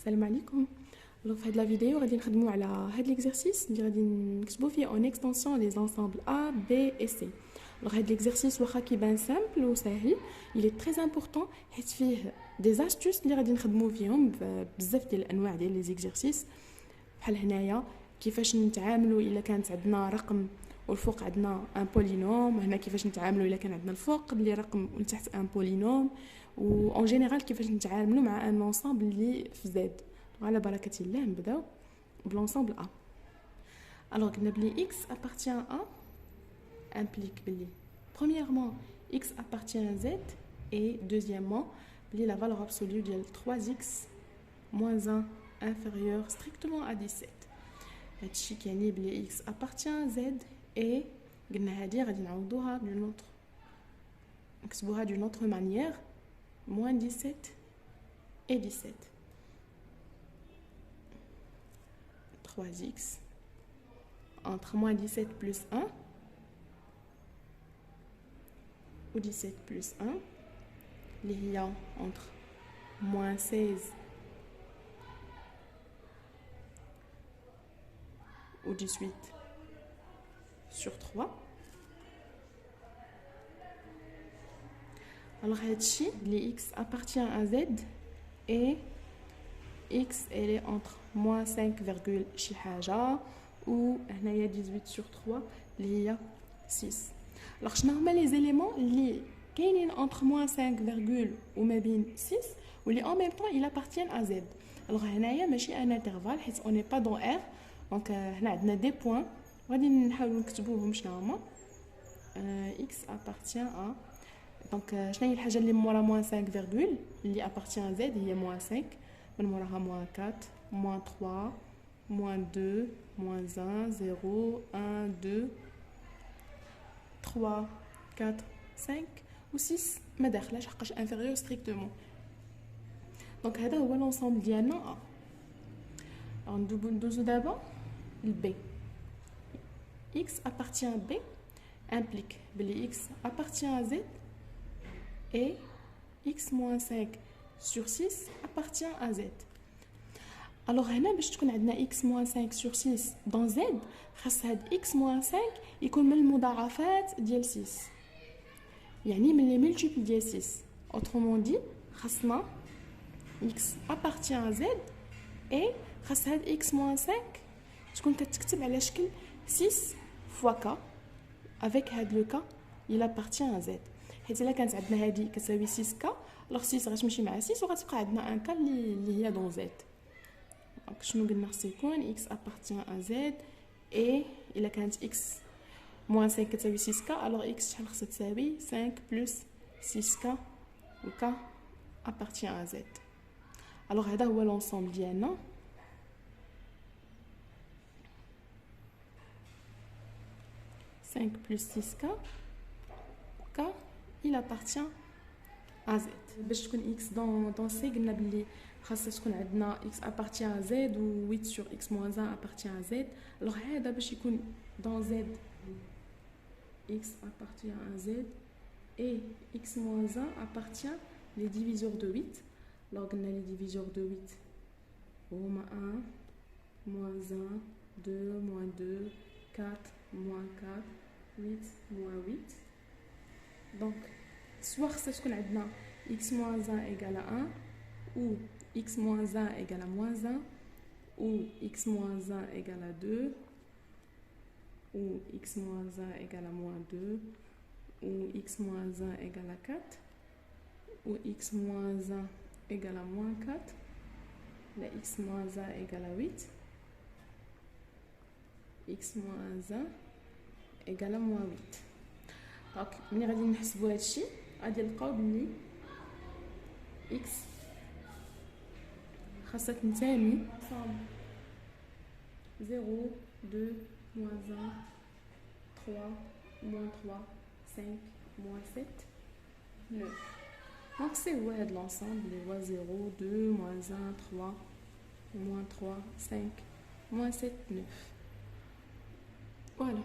السلام عليكم. Alors, في هاد la vidéo غادي نخدموا على هاد l'exercice اللي غادي نكتبوا فيه en extension les ensembles A, B et C. Alors, هاد l'exercice واخا كيبان simple وسهل, il est très important حيت فيه des astuces اللي غادي نخدموا فيهم بزاف ديال الانواع ديال les exercices. بحال هنايا كيفاش نتعاملوا الا كانت عندنا رقم والفوق عندنا ان بولينوم, هنا كيفاش نتعاملوا الا كان عندنا الفوق اللي رقم وتحت ان بولينوم, و en général كيفاش نتعاملوا مع ان ensemble اللي في Z. على بركة الله نبداو بلونسامبل A. Alors قلنا بلي x appartient à implique بلي premièrement x appartient à z et deuxièmement بلي la valeur absolue ديال 3x moins 1 inférieur strictement à 17. هادشي كيعني بلي x appartient à z et قلنا هادي غادي نعوضوها d'une autre, نكتبوها d'une autre manière, moins 17 et 17. 3x entre moins 17 plus 1 ou 17 plus 1 اللي هي entre moins 16 ou 18 sur 3. Alors هادشي اللي x appartient à z et x elle est entre moins 5 virgule شي حاجة و هنايا 18 sur 3 اللي هي 6. alors شنو هما لي زيليمون اللي كاينين entre moins 5 virgule وما بين 6 واللي en même temps il appartient à z. alors هنايا ماشي ان انترفال حيت on n'est pas dans R, donc هنا عندنا دي بوين غادي نحاولوا نكتبوهم شنو هما. x appartient à, donc شنو هي الحاجه اللي مورا moins 5 virgule اللي appartient à z هي moins 5, من موراها moins 4, moins 3, moins 2, moins 1, 0, 1, 2, 3, 4, 5 و 6 ما داخلاش حقاش inférieur strictement. دونك هذا هو l'ensemble ديالنا A. ندوزو دابا ل B. x appartient à B implique بلي x appartient à z et x moins 5 sur 6 appartient à z. alors هنا باش تكون عندنا x moins 5 sur 6 dans z خاص هاد x moins 5 يكون من المضاعفات ديال 6, يعني من لي ملتيبل ديال 6. autrement dit خاصنا x appartient à z et خاص هاد x moins 5 تكون كتكتب على شكل 6 fois k avec هاد لو k il appartient à z. حيت الا كانت عندنا هادي كتساوي 6k, alors 6 غتمشي مع 6 وغتبقى عندنا ان ك اللي هي دون z. دونك شنو قلنا خصو يكون x appartient à z et الا كانت x moins 5 كتساوي 6k, alors x شحال خصها تساوي 5 plus 6k و k appartient à z. alors هذا هو l'ensemble ديالنا. plus 6k k il appartient à z. باش تكون x dans C قلنا بلي خاصها تكون عندنا x appartient à z و 8 sur x moins 1 appartient à z. alors هذا باش يكون dans z x appartient à z et x moins 1 appartient les diviseurs de 8. alors قلنا les diviseurs de 8 هما 1 moins 1 2 moins 2 4 moins 4 8 moins 8. donc soit خاصها تكون عندنا x moins 1 égale à 1 ou x moins 1 égale à moins 1 ou x moins 1 égale à 2 ou x moins 1 égale à moins 2 ou x moins 1 égale à 4 ou x moins 1 égale à moins 4, la x moins 1 égale à 8, x moins 1 égale à moins 8. donc ملي غادي نحسبوا هادشي غادي نلقاو بلي x خاصها تنتمي 0 2 moins 1 3 moins 3 5 moins 7 9. donc c'est هو هاد l'ensemble اللي هو 0 2 moins 1 3 moins 3 5 moins 7 9. voilà.